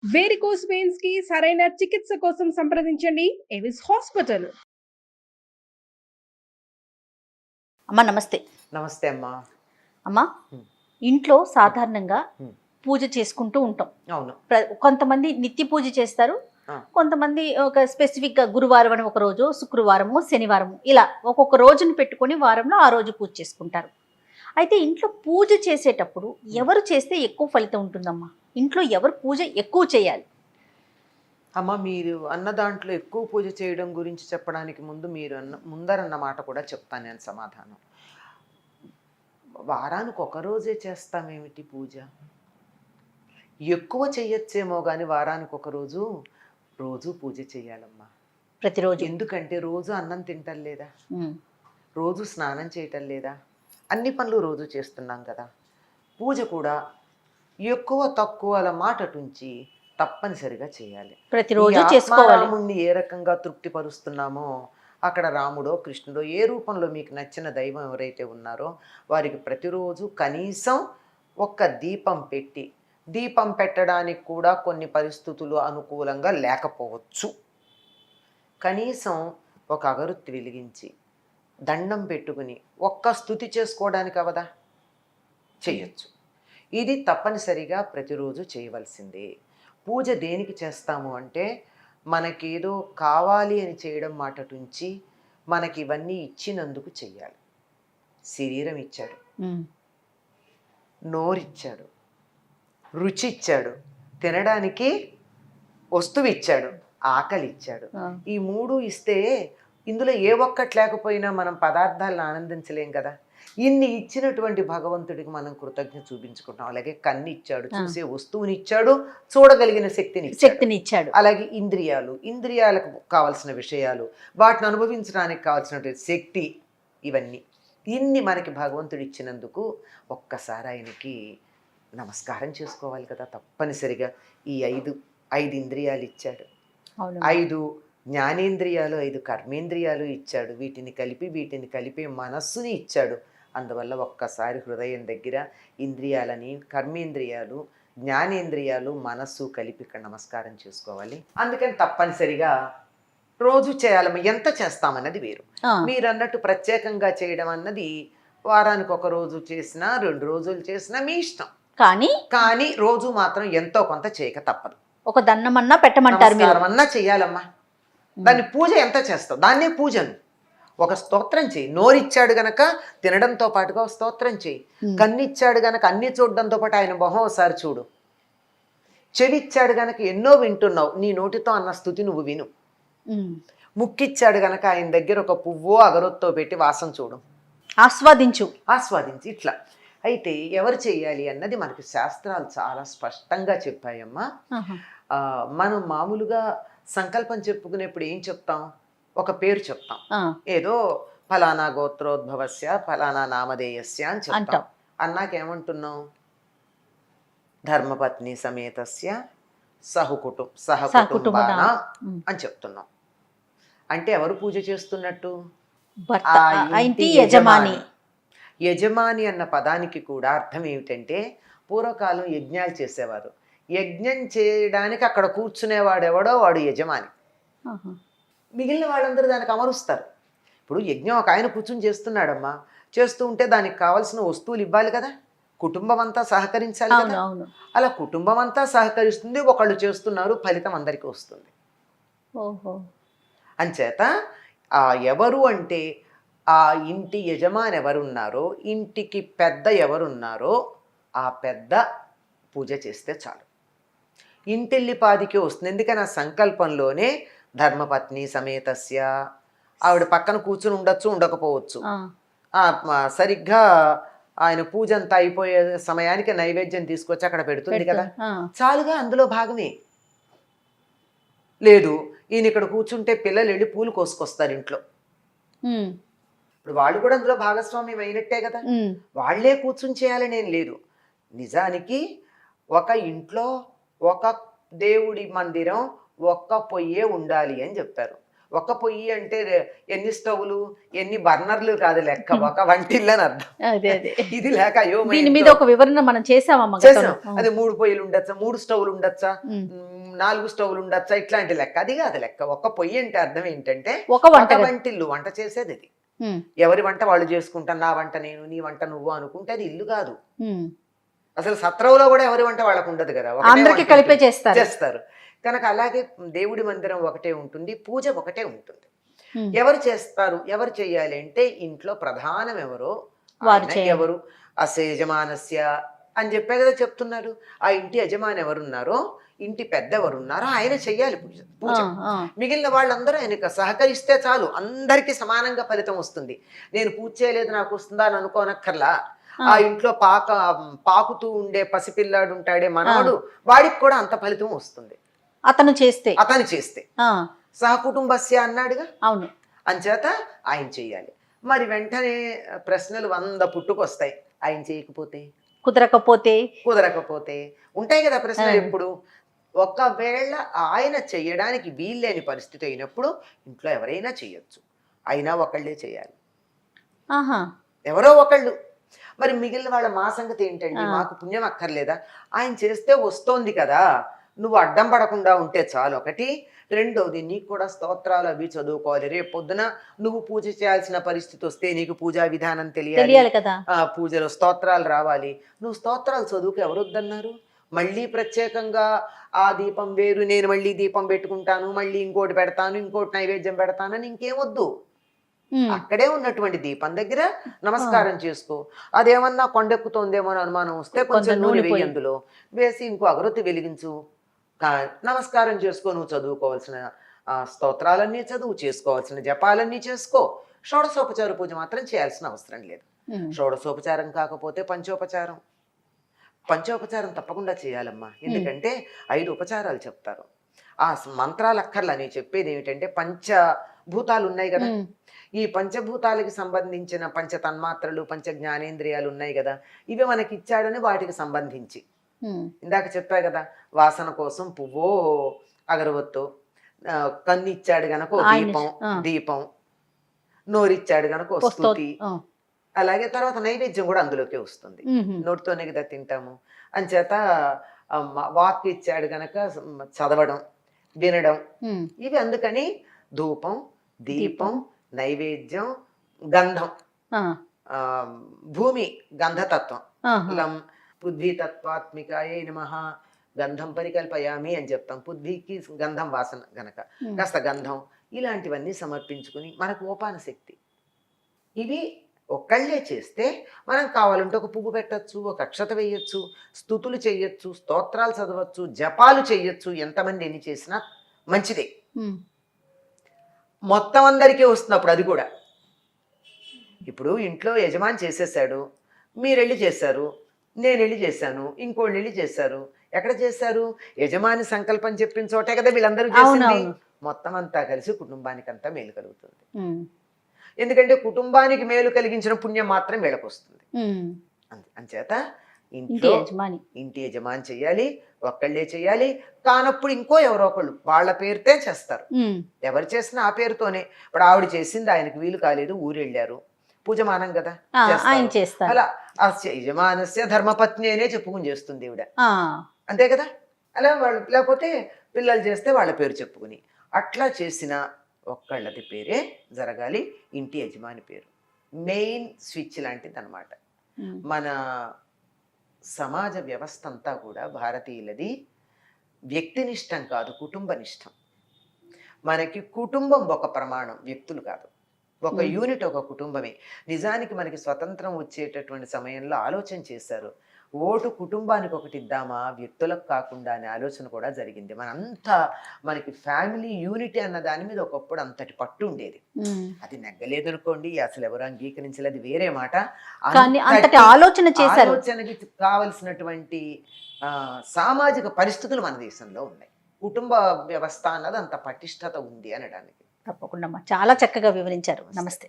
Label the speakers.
Speaker 1: Varicose veins కి సరైన చికిత్స కోసం సంప్రదించండి ఎవిస్ హాస్పిటల్.
Speaker 2: అమ్మా నమస్తే.
Speaker 3: నమస్తే అమ్మా.
Speaker 2: అమ్మా,
Speaker 3: హ్మ్.
Speaker 2: ఇంట్లో సాధారణంగా
Speaker 3: హ్మ్.
Speaker 2: పూజ చేసుకుంటూ ఉంటాం.
Speaker 3: అవును.
Speaker 2: కొంతమంది నిత్య పూజ చేస్తారు.
Speaker 3: ఆ.
Speaker 2: కొంతమంది ఒక స్పెసిఫిక్గా గురువారం అని ఒక రోజు, శుక్రవారము, శనివారము ఇలా ఒక్కొక్క రోజును పెట్టుకొని వారంలో ఆ రోజు పూజ చేసుకుంటారు. అయితే ఇంట్లో పూజ చేసేటప్పుడు ఎవరు చేస్తే ఎక్కువ ఫలితం ఉంటుందమ్మా? ఇంట్లో ఎవరు పూజ ఎక్కువ చేయాలి?
Speaker 3: అమ్మ, మీరు అన్న దాంట్లో ఎక్కువ పూజ చేయడం గురించి చెప్పడానికి ముందు మీరు ముందరన్న మాట కూడా చెప్తాను నేను సమాధానం. వారానికి ఒక రోజే చేస్తామేమిటి పూజ? ఎక్కువ చెయ్యొచ్చేమో కానీ వారానికి ఒక రోజు రోజు పూజ చేయాలమ్మా.
Speaker 2: ప్రతిరోజు.
Speaker 3: ఎందుకంటే రోజు అన్నం తింటం లేదా,
Speaker 2: ఉమ్.
Speaker 3: రోజు స్నానం చేయటం లేదా, అన్ని పనులు రోజు చేస్తున్నాం కదా. పూజ కూడా ఎక్కువ తక్కువల మాటటుంచి తప్పనిసరిగా చేయాలి.
Speaker 2: ప్రతిరోజు చేసుకోవాలి.
Speaker 3: రాముణ్ణి ఏ రకంగా తృప్తిపరుస్తున్నామో అక్కడ రాముడో కృష్ణుడో ఏ రూపంలో మీకు నచ్చిన దైవం ఎవరైతే ఉన్నారో వారికి ప్రతిరోజు కనీసం ఒక్క దీపం పెట్టి, దీపం పెట్టడానికి కూడా కొన్ని పరిస్థితులు అనుకూలంగా లేకపోవచ్చు, కనీసం ఒక అగరొత్తి వెలిగించి దండం పెట్టుకుని ఒక్క స్తుతి చేసుకోవడానికి అవదా, చెయ్యొచ్చు. ఇది తప్పనిసరిగా ప్రతిరోజు చేయవలసిందే. పూజ దేనికి చేస్తాము అంటే మనకేదో కావాలి అని చేయడం మాటటుంచి మనకి ఇవన్నీ ఇచ్చినందుకు చెయ్యాలి. శరీరం ఇచ్చాడు, నోరిచ్చాడు, రుచి ఇచ్చాడు, తినడానికి వస్తువు ఇచ్చాడు, ఆకలి ఇచ్చాడు. ఈ మూడు ఇస్తే ఇందులో ఏ ఒక్కటి లేకపోయినా మనం పదార్థాలను ఆనందించలేం కదా. ఇన్ని ఇచ్చినటువంటి భగవంతుడికి మనం కృతజ్ఞత చూపించుకుంటాం. అలాగే కన్ను ఇచ్చాడు, చూసే వస్తువుని ఇచ్చాడు, చూడగలిగిన శక్తిని ఇచ్చాడు. అలాగే ఇంద్రియాలకు కావాల్సిన విషయాలు, వాటిని అనుభవించడానికి కావాల్సినటువంటి శక్తి, ఇన్ని మనకి భగవంతుడు ఇచ్చినందుకు ఒక్కసారి ఆయనకి నమస్కారం చేసుకోవాలి కదా తప్పనిసరిగా. ఈ ఐదు ఇంద్రియాలు ఇచ్చాడు, 5 జ్ఞానేంద్రియాలు, 5 కర్మేంద్రియాలు ఇచ్చాడు. వీటిని కలిపి మనస్సుని ఇచ్చాడు. అందువల్ల ఒక్కసారి హృదయం దగ్గర ఇంద్రియాలని, కర్మేంద్రియాలు, జ్ఞానేంద్రియాలు, మనస్సు కలిపి ఇక్కడ నమస్కారం చేసుకోవాలి. అందుకని తప్పనిసరిగా రోజు చేయాలమ్మా. ఎంత చేస్తామన్నది వేరు. మీరు అన్నట్టు ప్రత్యేకంగా చేయడం అన్నది వారానికి ఒక రోజు చేసినా 2 రోజులు చేసినా మీ ఇష్టం. కానీ రోజు మాత్రం ఎంతో కొంత చేయక తప్పదు.
Speaker 2: ఒక దండమన్నా పెట్టమంటారు,
Speaker 3: అన్నా చెయ్యాలమ్మా. దాన్ని పూజ ఎంత చేస్తావు, దాన్నే పూజను. ఒక స్తోత్రం చేయి. నోరిచ్చాడు గనక తినడంతో పాటుగా స్తోత్రం చేయి. కన్నిచ్చాడు గనక అన్ని చూడడంతో పాటు ఆయన మొహం ఒకసారి చూడు. చెవిచ్చాడు గనక ఎన్నో వింటున్నావు, నీ నోటితో అన్న స్తుతి నువ్వు విను. ముక్కిచ్చాడు గనక ఆయన దగ్గర ఒక పువ్వో అగరొత్తో పెట్టి వాసన చూడు, ఆస్వాదించు. ఇట్లా అయితే ఎవరు చెయ్యాలి అన్నది మనకి శాస్త్రాలు చాలా స్పష్టంగా చెప్పాయమ్మా. మనం మామూలుగా సంకల్పం చెప్పుకునేప్పుడు ఏం చెప్తాం? ఒక పేరు చెప్తాం. ఏదో ఫలానా గోత్రోద్భవస్య ఫలానా నామధేయస్య అని చెప్తాం. అన్నాకేమంటున్నాం? ధర్మపత్ని సమేతస్య సహకుటుంబాన అని చెప్తున్నాం. అంటే ఎవరు పూజ చేస్తున్నట్టు? యజమాని అన్న పదానికి కూడా అర్థం ఏమిటంటే, పూర్వకాలం యజ్ఞాలు చేసేవారు. యజ్ఞం చేయడానికి అక్కడ కూర్చునేవాడెవడో వాడు యజమాని. మిగిలిన వాళ్ళందరూ దానికి అమరుస్తారు. ఇప్పుడు యజ్ఞం ఒక ఆయన కూర్చుని చేస్తున్నాడమ్మా, చేస్తూ ఉంటే దానికి కావాల్సిన వస్తువులు ఇవ్వాలి కదా, కుటుంబం అంతా సహకరించాలి కదా. అలా కుటుంబం అంతా సహకరిస్తుంది, ఒకళ్ళు చేస్తున్నారు, ఫలితం అందరికీ వస్తుంది. అంచేత ఎవరు అంటే ఆ ఇంటి యజమాని ఎవరున్నారో, ఇంటికి పెద్ద ఎవరున్నారో ఆ పెద్ద పూజ చేస్తే చాలు. ఇంటిల్లిపాదికి వస్తుంది. ఎందుకని ఆ సంకల్పంలోనే ధర్మపత్ని సమేతస్య, ఆవిడ పక్కన కూర్చుని ఉండొచ్చు, ఉండకపోవచ్చు. సరిగ్గా ఆయన పూజ అంతా అయిపోయే సమయానికి నైవేద్యం తీసుకొచ్చి అక్కడ పెడుతుంది కదా, చాలుగా, అందులో భాగమే. లేదు, ఈయన ఇక్కడ కూర్చుంటే పిల్లలు వెళ్ళి పూలు కోసుకొస్తారు ఇంట్లో, ఇప్పుడు వాళ్ళు కూడా అందులో భాగస్వామ్యం అయినట్టే కదా. వాళ్లే కూర్చుని చేయాలని ఏం లేదు. నిజానికి ఒక ఇంట్లో ఒక దేవుడి మందిరం ఒక్క పొయ్యే ఉండాలి అని చెప్పారు. ఒక పొయ్యి అంటే ఎన్ని స్టవ్లు ఎన్ని బర్నర్లు కాదు లెక్క, ఒక వంటిల్లు అని అర్థం.
Speaker 2: అదే అదే
Speaker 3: ఇది లేక అయ్యో మా
Speaker 2: దీని మీద
Speaker 3: ఇంట్లో
Speaker 2: ఒక వివరణ మనం చేసామమ్మ
Speaker 3: చేసాం.
Speaker 2: గతంలో.
Speaker 3: అది 3 పొయ్యిలు ఉండొచ్చా, 3 స్టవ్లు ఉండొచ్చా,
Speaker 2: ఉమ్.
Speaker 3: 4 స్టవ్లు ఉండొచ్చా, ఇట్లాంటి లెక్క. అది కాదు లెక్క. ఒక పొయ్యి అంటే అర్థం ఏంటంటే
Speaker 2: ఒక వంట
Speaker 3: ఒక వంటిల్లు, వంట చేసేది అది. ఎవరి వంట వాళ్ళు చేసుకుంటాను, నా వంట నేను, నీ వంట నువ్వు అనుకుంటే అది ఇల్లు కాదు. అసలు సత్రంలో కూడా ఎవరి వంట వాళ్ళకు ఉండదు కదా, ఒకటే
Speaker 2: అందరికి
Speaker 3: వంట
Speaker 2: కలిపే
Speaker 3: ఉంటుంది.
Speaker 2: చేస్తారు.
Speaker 3: చేస్తారు కనుక. అలాగే దేవుడి మందిరం ఒకటే ఉంటుంది, పూజ ఒకటే ఉంటుంది. ఎవరు చేస్తారు, ఎవరు చేయాలి అంటే ఇంట్లో ప్రధానం ఎవరో
Speaker 2: వారు
Speaker 3: ఆయన
Speaker 2: చేయాలి.
Speaker 3: ఎవరు అసే యజమానస్య అని చెప్పే కదా చెప్తున్నారు. ఆ ఇంటి యజమాని ఎవరున్నారో, ఇంటి పెద్ద ఎవరున్నారో ఆయన చెయ్యాలి పూజ. మిగిలిన వాళ్ళందరూ ఆయనకు సహకరిస్తే చాలు, అందరికీ సమానంగా ఫలితం వస్తుంది. నేను పూజ చేయలేదు నాకు వస్తుందా అని అనుకోనక్కర్లా. ఆ ఇంట్లో పాకుతూ ఉండే పసిపిల్లాడు ఉంటాడే మనవడు, వాడికి కూడా అంత ఫలితం వస్తుంది
Speaker 2: అతను చేస్తే.
Speaker 3: అతను చేస్తే. సహకుటుంబస్య అన్నాడుగా,
Speaker 2: అవును.
Speaker 3: అంచేత ఆయన చెయ్యాలి. మరి వెంటనే ప్రశ్నలు 100 పుట్టుకొస్తాయి. ఆయన చేయకపోతే, కుదరకపోతే ఉంటాయి కదా ప్రశ్నలు ఎప్పుడు. ఒకవేళ ఆయన చెయ్యడానికి వీల్లేని పరిస్థితి అయినప్పుడు ఇంట్లో ఎవరైనా చెయ్యొచ్చు, అయినా ఒకళ్ళే చేయాలి, ఎవరో ఒకళ్ళు. మరి మిగిలిన వాళ్ళ మా సంగతి ఏంటండి, మాకు పుణ్యం అక్కర్లేదా? ఆయన చేస్తే వస్తోంది కదా, నువ్వు అడ్డం పడకుండా ఉంటే చాలు. ఒకటి. రెండోది, నీకు కూడా స్తోత్రాలు అవి చదువుకోవాలి. రేపు పొద్దున నువ్వు పూజ చేయాల్సిన పరిస్థితి వస్తే నీకు పూజా విధానం తెలియాలి
Speaker 2: కదా.
Speaker 3: పూజలో స్తోత్రాలు రావాలి. నువ్వు స్తోత్రాలు చదువుకు ఎవరు వద్దన్నారు? మళ్ళీ ప్రత్యేకంగా ఆ దీపం వేరు, నేను మళ్ళీ దీపం పెట్టుకుంటాను, మళ్ళీ ఇంకోటి పెడతాను, ఇంకోటి నైవేద్యం పెడతానని ఇంకేమొద్దు. అక్కడే ఉన్నటువంటి దీపం దగ్గర నమస్కారం చేసుకో. అదేమన్నా కొండెక్కుతోందేమో అని అనుమానం వస్తే కొంచెం నూనె వేయి, అందులో వేసి ఇంకో అగరొత్తి వెలిగించు, నమస్కారం చేసుకో. నువ్వు చదువుకోవాల్సిన స్తోత్రాలన్నీ చదువు, చేసుకోవాల్సిన జపాలన్నీ చేసుకో. షోడశోపచార పూజ మాత్రం చేయాల్సిన అవసరం లేదు. షోడశోపచారం కాకపోతే పంచోపచారం తప్పకుండా చేయాలమ్మా. ఎందుకంటే 5 ఉపచారాలు చెప్తారు. ఆ మంత్రాలు అక్కర్లా. నేను చెప్పేది ఏమిటంటే, పంచభూతాలు ఉన్నాయి కదా, ఈ పంచభూతాలకి సంబంధించిన పంచ తన్మాత్రలు, పంచ జ్ఞానేంద్రియాలు ఉన్నాయి కదా, ఇవి మనకి ఇచ్చాడని వాటికి సంబంధించి ఇందాక చెప్పా కదా, వాసన కోసం పువ్వో అగరవత్తో, కన్ను ఇచ్చాడు గనక దీపం, నోరిచ్చాడు గనక స్తుతి, అలాగే తర్వాత నైవేద్యం కూడా అందులోకి వస్తుంది. నోటితోనే కదా తింటాము. అంచేత వాక్ ఇచ్చాడు గనక చదవడం, వినడం, ఇవి. అందుకని ధూపం, దీపం, నైవేద్యం, గంధం, భూమి గంధతత్వం, లం పృథ్వీతత్వాత్మికాయే నమః గంధం పరికల్పయామి అని చెప్తాం. పృథ్వీకి గంధం వాసన గనక కాస్త గంధం, ఇలాంటివన్నీ సమర్పించుకుని మనకు ఓపాన శక్తి. ఇవి ఒక్కళ్ళే చేస్తే మనం కావాలంటే ఒక పువ్వు పెట్టచ్చు, ఒక అక్షత వేయచ్చు, స్తుతులు చెయ్యొచ్చు, స్తోత్రాలు చదవచ్చు, జపాలు చెయ్యొచ్చు. ఎంతమంది ఎన్ని చేసినా మంచిదే. మొత్తం అందరికీ వస్తున్నప్పుడు అది కూడా. ఇప్పుడు ఇంట్లో యజమాని చేసేసాడు, మీరెళ్ళి చేశారు, నేను వెళ్ళి చేశాను, ఇంకోళ్ళు వెళ్ళి చేశారు. ఎక్కడ చేశారు? యజమాని సంకల్పం చెప్పిన చోటే కదా వీళ్ళందరూ చేసింది. మొత్తం అంతా కలిసి కుటుంబానికి అంతా మేలు కలుగుతుంది. ఎందుకంటే కుటుంబానికి మేలు కలిగించిన పుణ్యం మాత్రం వీళ్ళకి వస్తుంది. అంచేత ఇంటి యజమాని చెయ్యాలి, ఒక్కళ్ళే చెయ్యాలి. కానప్పుడు ఇంకో ఎవరో ఒకళ్ళు వాళ్ళ పేరుతే చేస్తారు. ఎవరు చేసినా ఆ పేరుతోనే. ఇప్పుడు ఆవిడ చేసింది ఆయనకు వీలు కాలేదు, ఊరెళ్ళారు, పూజమానం కదా, అలా యజమానస్య ధర్మపత్ని అనే చెప్పుకుని చేస్తుంది ఈవిడ, అంతే కదా. అలా వాళ్ళు, లేకపోతే పిల్లలు చేస్తే వాళ్ళ పేరు చెప్పుకుని, అట్లా చేసిన ఒక్కళ్ళది పేరే జరగాలి. ఇంటి యజమాని పేరు మెయిన్ స్విచ్ లాంటిది అనమాట. మన సమాజ వ్యవస్థ అంతా కూడా భారతీయులది వ్యక్తినిష్టం కాదు, కుటుంబనిష్టం. మనకి కుటుంబం ఒక ప్రమాణం, వ్యక్తులు కాదు. ఒక యూనిట్, ఒక కుటుంబమే. నిజానికి మనకి స్వతంత్రం వచ్చేటటువంటి సమయంలో ఆలోచన చేశారు, ఓటు కుటుంబానికి ఒకటి ఇద్దామా, వ్యక్తులకు కాకుండా అనే ఆలోచన కూడా జరిగింది. మనంతా మనకి ఫ్యామిలీ యూనిటీ అన్న దాని మీద ఒకప్పుడు అంతటి పట్టు ఉండేది. అది నెగ్గలేదు అనుకోండి, అసలు ఎవరు అంగీకరించలేదు, వేరే మాట. ఆలోచనకి కావలసినటువంటి సామాజిక పరిస్థితులు మన దేశంలో ఉన్నాయి. కుటుంబ వ్యవస్థ అన్నది అంత పటిష్టత ఉంది అనడానికి.
Speaker 2: తప్పకుండా చాలా చక్కగా వివరించారు. నమస్తే.